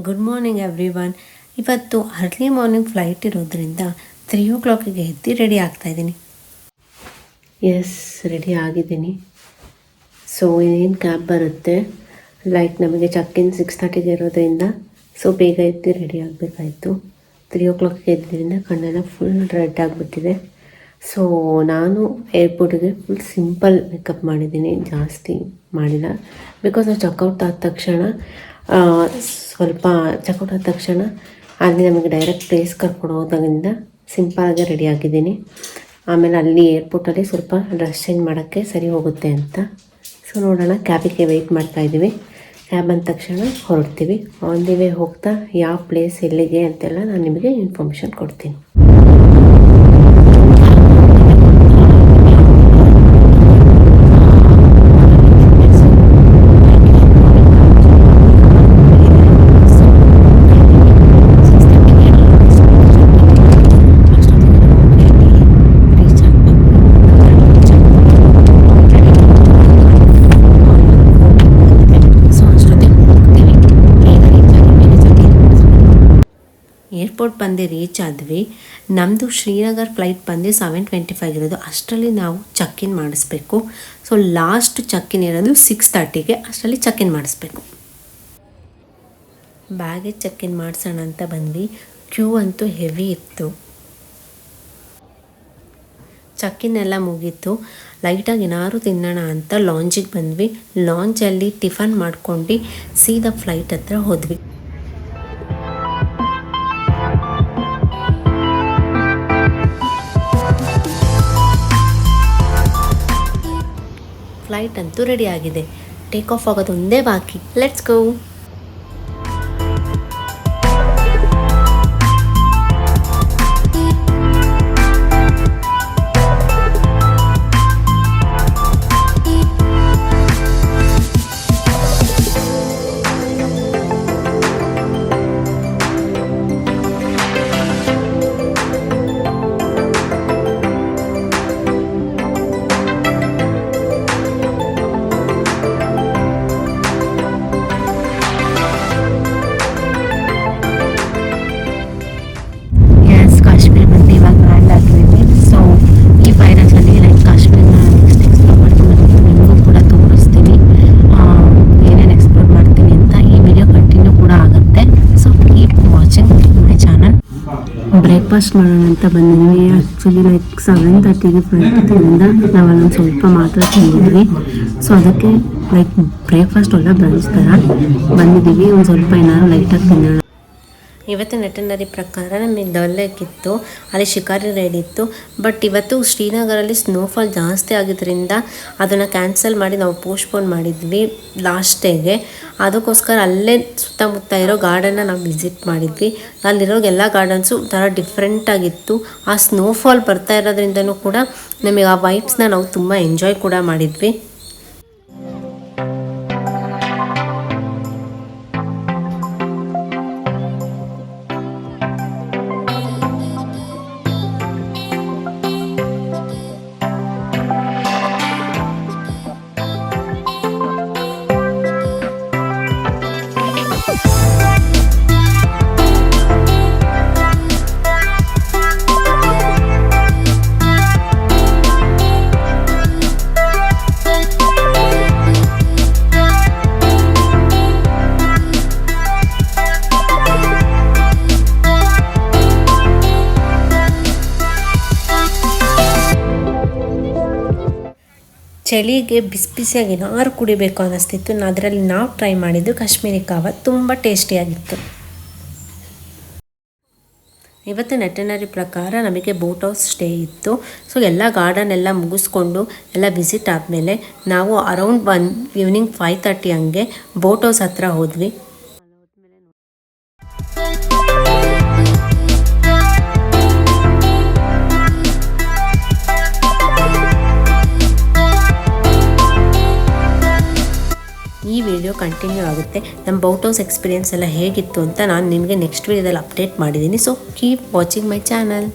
Good morning everyone. ಇವತ್ತು early morning flight ಇರೋದ್ರಿಂದ 3 o'clock ಎದ್ದು ರೆಡಿ ಆಗ್ತಾಯಿದ್ದೀನಿ. ಎಸ್, ರೆಡಿ ಆಗಿದ್ದೀನಿ. ಸೊ ಏನು ಕ್ಯಾಬ್ ಬರುತ್ತೆ, ನಮಗೆ ಚೆಕ್-ಇನ್ 6:30 ಇರೋದ್ರಿಂದ ಬೇಗ ಎದ್ದು ರೆಡಿ ಆಗಬೇಕಾಯಿತು. 3 o'clock ಎದ್ದರಿಂದ ಕಣ್ಣೆಲ್ಲ ಫುಲ್ ರೆಡ್ ಆಗಿಬಿಟ್ಟಿದೆ. ಸೊ ನಾನು ಏರ್ಪೋರ್ಟಿಗೆ ಫುಲ್ ಸಿಂಪಲ್ ಮೇಕಪ್ ಮಾಡಿದ್ದೀನಿ, ಜಾಸ್ತಿ ಮಾಡಿಲ್ಲ. ಬಿಕಾಸ್ ನಾವು ಚೆಕ್ಔಟ್ ಆದ ತಕ್ಷಣ ಅಲ್ಲಿ ನಮಗೆ ಡೈರೆಕ್ಟ್ ಪ್ಲೇಸ್ ಕರ್ಕೊಂಡು ಹೋದಾಗಿಂದ ಸಿಂಪಲಾಗಿ ರೆಡಿ ಆಗಿದ್ದೀನಿ. ಆಮೇಲೆ ಅಲ್ಲಿ ಏರ್ಪೋರ್ಟಲ್ಲಿ ಸ್ವಲ್ಪ ಡ್ರೆಸ್ ಚೇಂಜ್ ಮಾಡೋಕ್ಕೆ ಸರಿ ಹೋಗುತ್ತೆ ಅಂತ. ಸೊ ನೋಡೋಣ, ಕ್ಯಾಬಿಗೆ ವೆಯ್ಟ್ ಮಾಡ್ತಾಯಿದ್ದೀವಿ. ಕ್ಯಾಬ್ ಅಂದ ತಕ್ಷಣ ಹೊರಡ್ತೀವಿ. ಆನ್ ದಿ ವೇ ಹೋಗ್ತಾ ಯಾವ ಪ್ಲೇಸ್ ಎಲ್ಲಿಗೆ ಅಂತೆಲ್ಲ ನಾನು ನಿಮಗೆ ಇನ್ಫಾರ್ಮೇಷನ್ ಕೊಡ್ತೀನಿ. ಏರ್ಪೋರ್ಟ್ ಬಂದು ರೀಚ್ ಆದ್ವಿ. ನಮ್ಮದು ಶ್ರೀನಗರ್ ಫ್ಲೈಟ್ ಬಂದು 7:25 ಇರೋದು. ಅಷ್ಟರಲ್ಲಿ ನಾವು ಚೆಕ್-ಇನ್ ಮಾಡಿಸ್ಬೇಕು. ಸೊ ಲಾಸ್ಟ್ ಚೆಕ್-ಇನ್ ಇರೋದು 6:30ಗೆ, ಅಷ್ಟರಲ್ಲಿ ಚೆಕ್-ಇನ್ ಮಾಡಿಸ್ಬೇಕು. ಬ್ಯಾಗೇಜ್ ಚೆಕ್-ಇನ್ ಮಾಡಿಸೋಣ ಅಂತ ಬಂದ್ವಿ. ಕ್ಯೂ ಅಂತೂ ಹೆವಿ ಇತ್ತು. ಚೆಕ್-ಇನ್ ಎಲ್ಲ ಮುಗೀತು. ಲೈಟಾಗಿ ಏನಾದ್ರು ತಿನ್ನೋಣ ಅಂತ ಲಾಂಜಿಗೆ ಬಂದ್ವಿ. ಲಾಂಜಲ್ಲಿ ಟಿಫನ್ ಮಾಡ್ಕೊಂಡು ಸೀದಾ ಫ್ಲೈಟ್ ಹತ್ರ ಹೋದ್ವಿ. ಫ್ಲೈಟ್ ಅಂತೂ ರೆಡಿ ಆಗಿದೆ. ಟೇಕ್ ಆಫ್ ಆಗೋದು ಒಂದೇ ಬಾಕಿ. Let's go. ಬ್ರೇಕ್ಫಾಸ್ಟ್ ಮಾಡೋಣ ಅಂತ ಬಂದಿದ್ವಿ. ಆ್ಯಕ್ಚುಲಿ 7:30ಗೆ ಫ್ಲೈಟ್ ಇದ್ದರಿಂದ ನಾವು ಅಲ್ಲೊಂದು ಸ್ವಲ್ಪ ಮಾತ್ರ ತಿಂದಿದ್ವಿ. ಸೊ ಅದಕ್ಕೆ ಬ್ರೇಕ್ಫಾಸ್ಟ್ ಒಳ್ಳೆ ಬ್ರಂಚ್ ಥರ ಬಂದಿದ್ದೀವಿ. ಒಂದು ಸ್ವಲ್ಪ ಏನಾದ್ರು ಲೈಟಾಗಿ ತಿನ್ನೋಣ. ಇವತ್ತಿನ ಇಟಿನರಿ ಪ್ರಕಾರ ನಮಗೆ ಡಲ್ ಲೇಕ್ ಇತ್ತು, ಅಲ್ಲಿ ಶಿಕಾರಿ ರೈಡ್ ಇತ್ತು. ಬಟ್ ಇವತ್ತು ಶ್ರೀನಗರಲ್ಲಿ ಸ್ನೋಫಾಲ್ ಜಾಸ್ತಿ ಆಗಿದ್ದರಿಂದ ಅದನ್ನು ಕ್ಯಾನ್ಸಲ್ ಮಾಡಿ ನಾವು ಪೋಸ್ಟ್ಪೋನ್ ಮಾಡಿದ್ವಿ ಲಾಸ್ಟ್ ಡೇಗೆ. ಅದಕ್ಕೋಸ್ಕರ ಅಲ್ಲೇ ಸುತ್ತಮುತ್ತ ಇರೋ ಗಾರ್ಡನ್ನ ನಾವು ವಿಸಿಟ್ ಮಾಡಿದ್ವಿ. ಅಲ್ಲಿರೋ ಎಲ್ಲ ಗಾರ್ಡನ್ಸು ಥರ ಡಿಫ್ರೆಂಟಾಗಿತ್ತು. ಆ ಸ್ನೋಫಾಲ್ ಬರ್ತಾ ಇರೋದ್ರಿಂದನೂ ಕೂಡ ನಮಗೆ ಆ ವೈಬ್ಸ್ನ ನಾವು ತುಂಬ ಎಂಜಾಯ್ ಕೂಡ ಮಾಡಿದ್ವಿ. ಚಳಿಗೆ ಬಿಸಿ ಬಿಸಿಯಾಗಿ ಏನಾದ್ರು ಕುಡಿಬೇಕು ಅನ್ನಿಸ್ತಿತ್ತು. ಅದರಲ್ಲಿ ನಾವು ಟ್ರೈ ಮಾಡಿದ್ದು ಕಾಶ್ಮೀರಿ ಕಾವಾ, ತುಂಬ ಟೇಸ್ಟಿಯಾಗಿತ್ತು. ಇವತ್ತಿನ ಇಟಿನರಿ ಪ್ರಕಾರ ನಮಗೆ ಬೋಟ್ ಹೌಸ್ ಸ್ಟೇ ಇತ್ತು. ಸೊ ಎಲ್ಲ ಗಾರ್ಡನ್ ಎಲ್ಲ ಮುಗಿಸ್ಕೊಂಡು ಎಲ್ಲ ವಿಸಿಟ್ ಆದಮೇಲೆ ನಾವು ಅರೌಂಡ್ ಈವ್ನಿಂಗ್ 5:30 ಹಂಗೆ ಬೋಟ್ ಹೌಸ್ ಹತ್ರ ಹೋದ್ವಿ. ಈ ವಿಡಿಯೋ ಕಂಟಿನ್ಯೂ ಆಗುತ್ತೆ. ನಮ್ಮ ಬೋಟ್ ಹೌಸ್ ಎಕ್ಸ್ಪೀರಿಯನ್ಸ್ ಎಲ್ಲ ಹೇಗಿತ್ತು ಅಂತ ನಾನು ನಿಮಗೆ ನೆಕ್ಸ್ಟ್ ವಿಡಿಯೋದಲ್ಲಿ ಅಪ್ಡೇಟ್ ಮಾಡಿದ್ದೀನಿ. So keep watching my channel.